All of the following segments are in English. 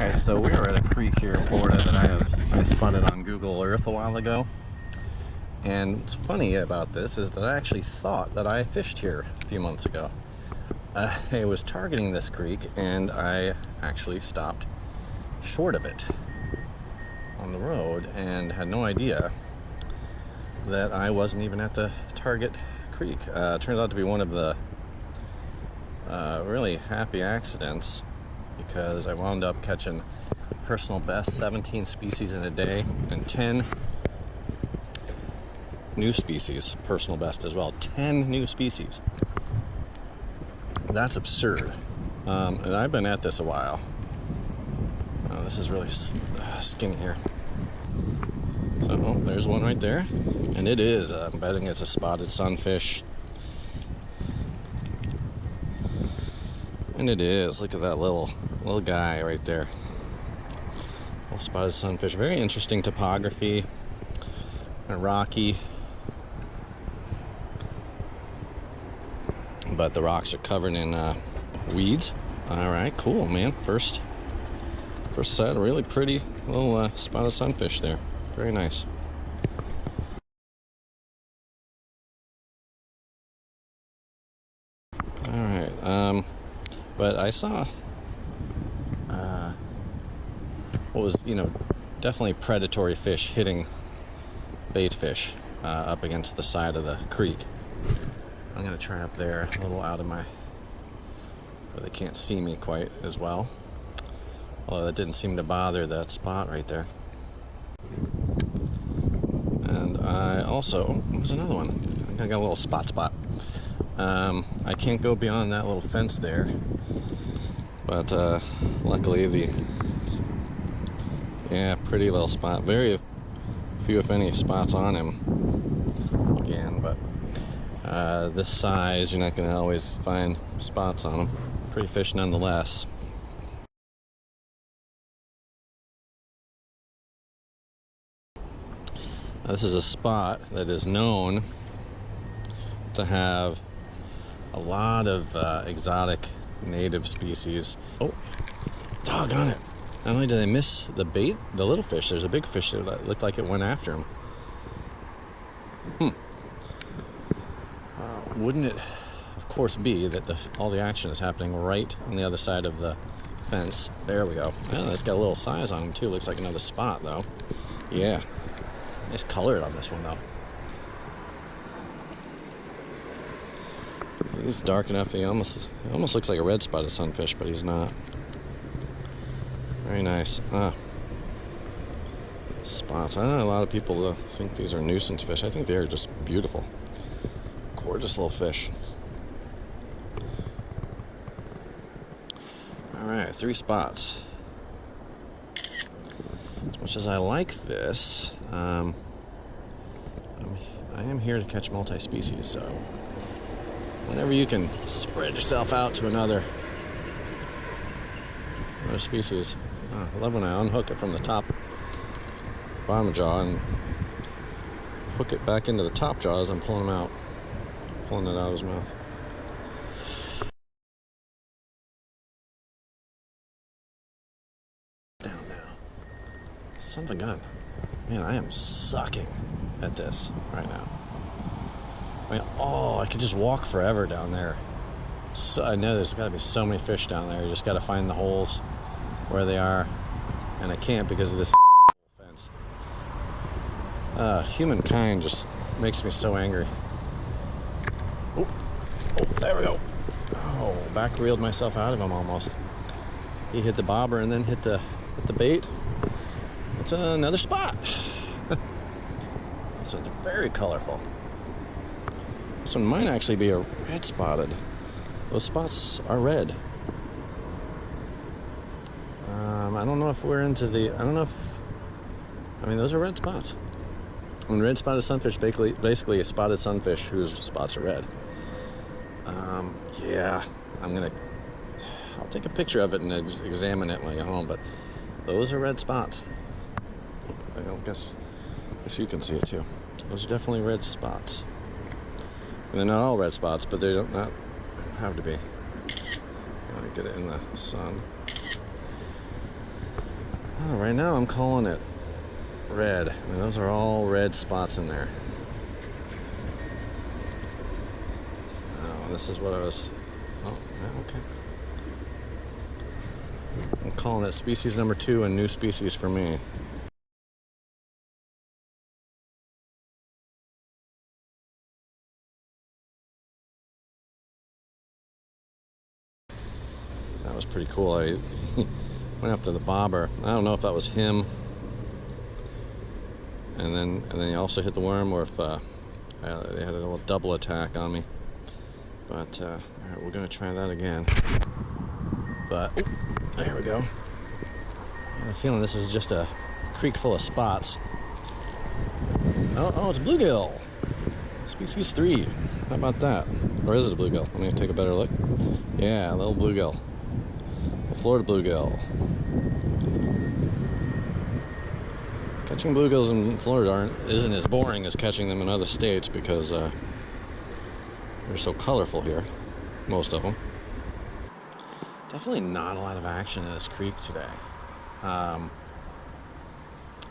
Alright, so we are at a creek here in Florida that I spotted on Google Earth a while ago. And what's funny about this is that I actually thought that I fished here a few months ago. I was targeting this creek and I actually stopped short of it on the road and had no idea that I wasn't even at the target creek. It turned out to be one of the really happy accidents, because I wound up catching personal best 17 species in a day and 10 new species, personal best as well. 10 new species. That's absurd. And I've been at this a while. This is really skinny here. So, there's one right there. And it is, I'm betting it's a spotted sunfish. And it is. Look at that little guy right there. Little spotted sunfish. Very interesting topography. And rocky. But the rocks are covered in weeds. Alright, cool, man. First set, really pretty little spotted sunfish there. Very nice. Alright, but I saw what was, definitely predatory fish hitting bait fish up against the side of the creek. I'm going to try up there, a little out of my, where they can't see me quite as well. Although that didn't seem to bother that spot right there. And I also, there's another one. I think I got a little spot. I can't go beyond that little fence there. But luckily pretty little spot. Very few, if any, spots on him. Again, but this size, you're not going to always find spots on them. Pretty fish nonetheless. This is a spot that is known to have a lot of exotic native species. Oh, doggone it. Not only did I miss the bait, the little fish, there's a big fish there that looked like it went after him. Wouldn't it, of course, be that all the action is happening right on the other side of the fence? There we go. Oh, it's got a little size on him, too. Looks like another spot, though. Yeah. Nice color on this one, though. He's dark enough. He almost looks like a red spotted sunfish, but he's not. Very nice. Spots. I know a lot of people think these are nuisance fish. I think they are just beautiful. Gorgeous little fish. Alright, 3 spots. As much as I like this, I am here to catch multi-species, so whenever you can spread yourself out to another species. I love when I unhook it from the top bottom jaw and hook it back into the top jaw as I'm pulling it out of his mouth. Down now. Son of a gun. Man, I am sucking at this right now. I could just walk forever down there. So, I know there's got to be so many fish down there. You just got to find the holes where they are. And I can't because of this fence. Humankind just makes me so angry. Oh, there we go. Oh, back reeled myself out of him almost. He hit the bobber and then hit the bait. It's another spot. So it's very colorful. This one might actually be a red spotted. Those spots are red. I don't know if we're into those are red spots. And red spotted sunfish, basically a spotted sunfish whose spots are red. Yeah, I'll take a picture of it and examine it when I get home, but those are red spots. I guess you can see it too. Those are definitely red spots. And they're not all red spots, but they don't not have to be. Get it in the sun. Oh, right now I'm calling it red. I mean, those are all red spots in there. Oh, this is what I was... Oh, yeah, okay. I'm calling it species number 2 and new species for me. That was pretty cool. I went after the bobber. I don't know if that was him, and then he also hit the worm, or if they had a little double attack on me. But all right, we're gonna try that again. But there we go. I have a feeling this is just a creek full of spots. Oh, it's a bluegill. Species 3. How about that? Or is it a bluegill? Let me take a better look. Yeah, a little bluegill. A Florida bluegill. Catching bluegills in Florida isn't as boring as catching them in other states because they're so colorful here, most of them. Definitely not a lot of action in this creek today.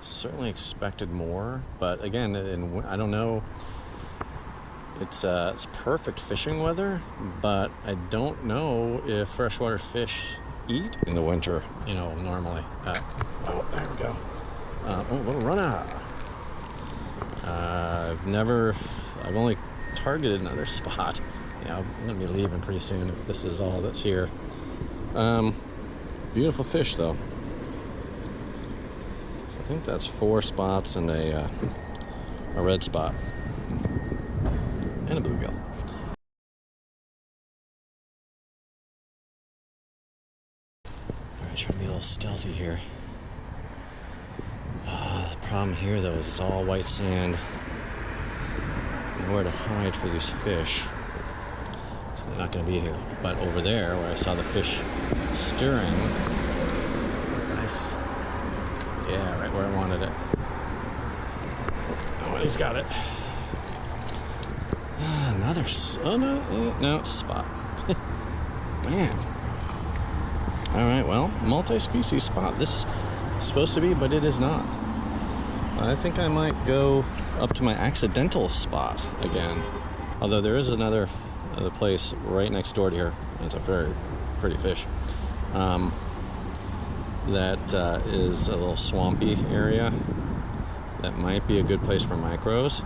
Certainly expected more, but again, I don't know. It's perfect fishing weather, but I don't know if freshwater fish eat in the winter, you know, normally. Oh, there we go. Oh, little runner. I've only targeted another spot. Yeah, I'm gonna be leaving pretty soon if this is all that's here. Beautiful fish though. So I think that's 4 spots and a red spot. And a bluegill. Alright, trying to be a little stealthy here. The problem here though is it's all white sand. Nowhere to hide for these fish. So they're not going to be here. But over there, where I saw the fish stirring, nice. Yeah, right where I wanted it. Oh, he's got it. Another. Oh no, it's a spot. Man. All right, well, multi-species spot. This is supposed to be, but it is not. I think I might go up to my accidental spot again. Although there is another place right next door to here. It's a very pretty fish. That is a little swampy area. That might be a good place for micros.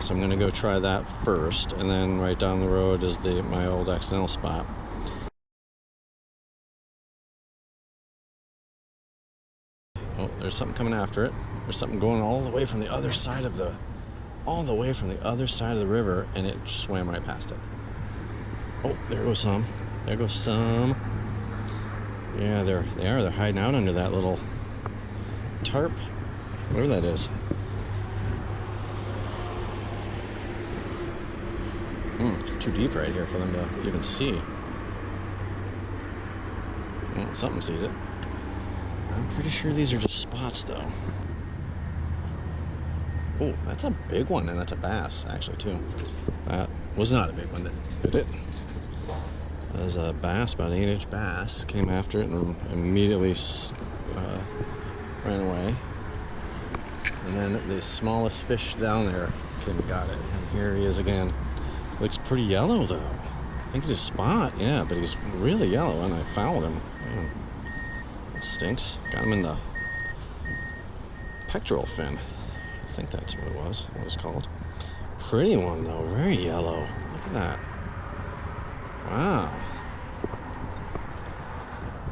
So I'm going to go try that first, and then right down the road is my old accidental spot. Oh, there's something coming after it. There's something going all the way from the other side of the river, and it swam right past it. Oh, there goes some. There goes some. Yeah, they're hiding out under that little tarp, whatever that is. It's too deep right here for them to even see. Oh, something sees it. I'm pretty sure these are just spots, though. Oh, that's a big one, and that's a bass, actually, too. That was not a big one, did it? That was a bass, about an 8-inch bass. Came after it and immediately ran away. And then the smallest fish down there got it. And here he is again. Looks pretty yellow, though. I think he's a spot, yeah, but he's really yellow, and I fouled him. Man, that stinks. Got him in the pectoral fin. I think that's what it's called. Pretty one, though. Very yellow. Look at that. Wow.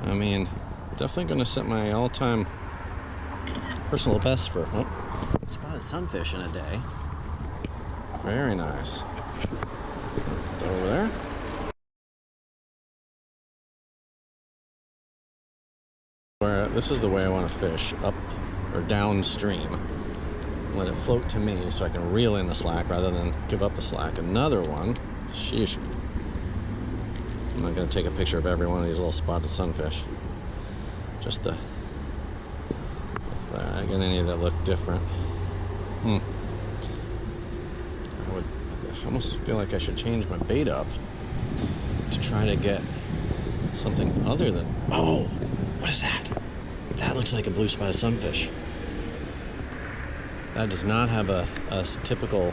I mean, definitely going to set my all-time personal best for spotted sunfish in a day. Very nice. Over there. This is the way I want to fish, up or downstream. Let it float to me so I can reel in the slack rather than give up the slack. Another one. Sheesh. I'm not going to take a picture of every one of these little spotted sunfish. Just if I get any that look different. I almost feel like I should change my bait up to try to get something other than... Oh! What is that? That looks like a blue spotted sunfish. That does not have a typical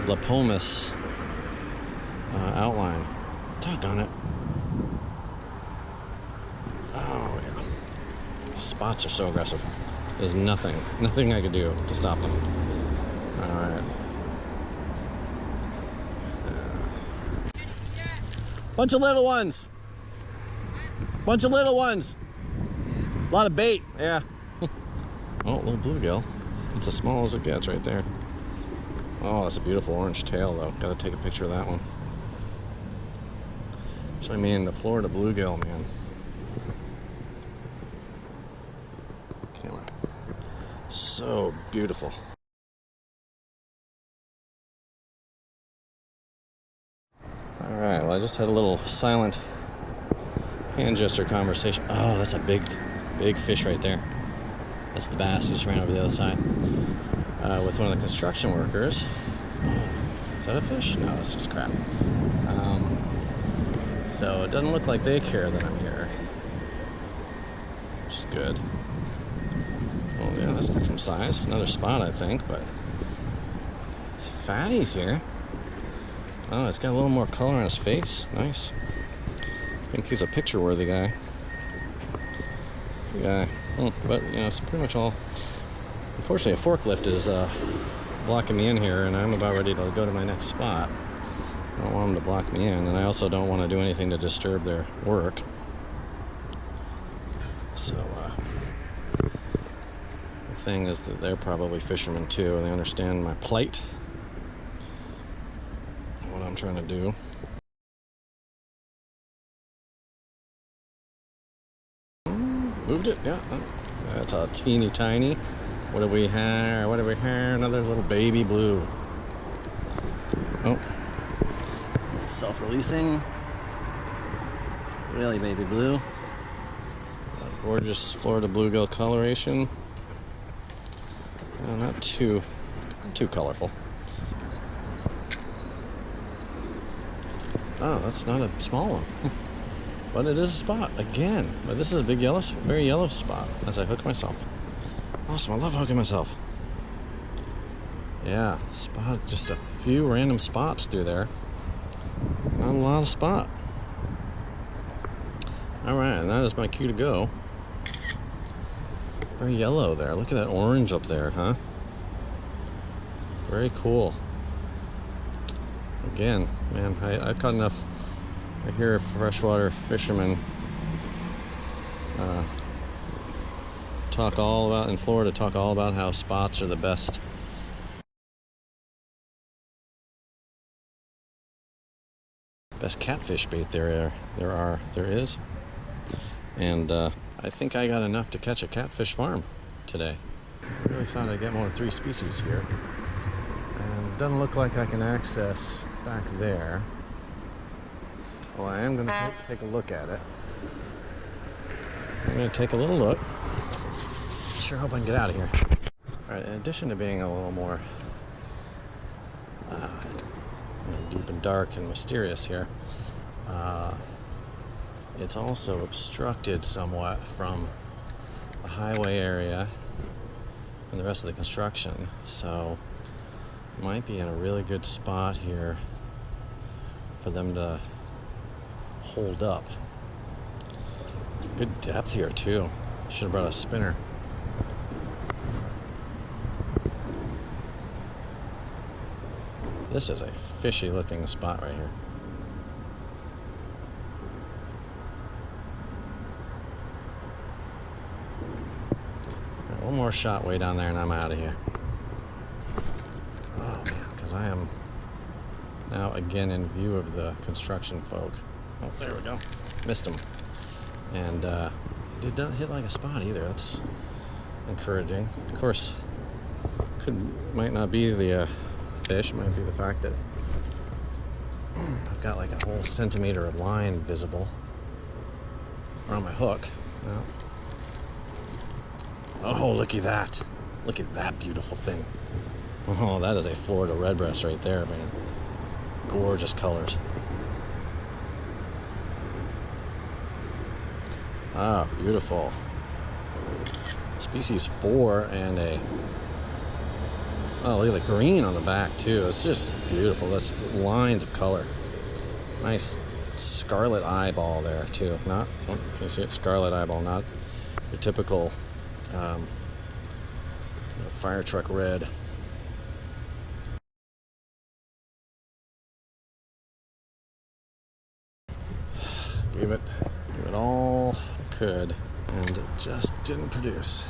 Lepomis outline. Doggone it. Oh, yeah. Spots are so aggressive. There's nothing I could do to stop them. All right. Bunch of little ones. Bunch of little ones. A lot of bait, yeah. Oh, little bluegill. It's as small as it gets right there. Oh, that's a beautiful orange tail, though. Gotta take a picture of that one. So I mean, the Florida bluegill, man. Camera. So beautiful. All right, well, I just had a little silent hand gesture conversation. Oh, that's a big fish right there. That's the bass. He just ran over the other side with one of the construction workers. Is that a fish? No, that's just crap. So it doesn't look like they care that I'm here, which is good. Oh yeah, that's got some size. Another spot, I think, but it's fatties here. Oh, it's got a little more color on his face. Nice. I think he's a picture-worthy guy. But you know, it's pretty much all. Unfortunately, a forklift is blocking me in here, and I'm about ready to go to my next spot. I don't want them to block me in, and I also don't want to do anything to disturb their work. So, the thing is that they're probably fishermen too, and they understand my plight, what I'm trying to do. Moved it, yeah. That's a teeny tiny. What do we have? What do we have? Another little baby blue. Oh. Self-releasing. Really baby blue. A gorgeous Florida bluegill coloration. Not too colorful. Oh, that's not a small one. But it is a spot again. But this is a big yellow, very yellow spot as I hook myself. Awesome, I love hooking myself. Yeah, spot just a few random spots through there. Not a lot of spot. All right, and that is my cue to go. Very yellow there. Look at that orange up there, huh? Very cool. Again, man, I've caught enough. I hear freshwater fishermen talk all about, in Florida, talk all about how spots are the best. Best catfish bait there is. And I think I got enough to catch a catfish farm today. I really thought I'd get more than 3 species here. And it doesn't look like I can access back there. Well, I am going to take a look at it. I'm going to take a little look. Sure hope I can get out of here. Alright, in addition to being a little more deep and dark and mysterious here, it's also obstructed somewhat from the highway area and the rest of the construction, so might be in a really good spot here for them to hold up. Good depth here too. Should have brought a spinner. This is a fishy looking spot right here. Right, one more shot way down there and I'm out of here. Oh man, because I am now again in view of the construction folk. Oh, there we go. Missed him. And it didn't hit like a spot either. That's encouraging. Of course, might not be the fish. Might be the fact that I've got like a whole centimeter of line visible around my hook. No. Oh, look at that. Look at that beautiful thing. Oh, that is a Florida redbreast right there, man. Gorgeous colors. Ah, beautiful. Species 4 and a... Oh, look at the green on the back too. It's just beautiful. That's lines of color. Nice scarlet eyeball there too. Not, oh, can you see it? Scarlet eyeball, not your typical fire truck red. Gave it all could, and it just didn't produce.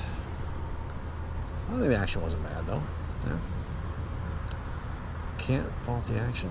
I think the action wasn't bad though. Yeah. Can't fault the action.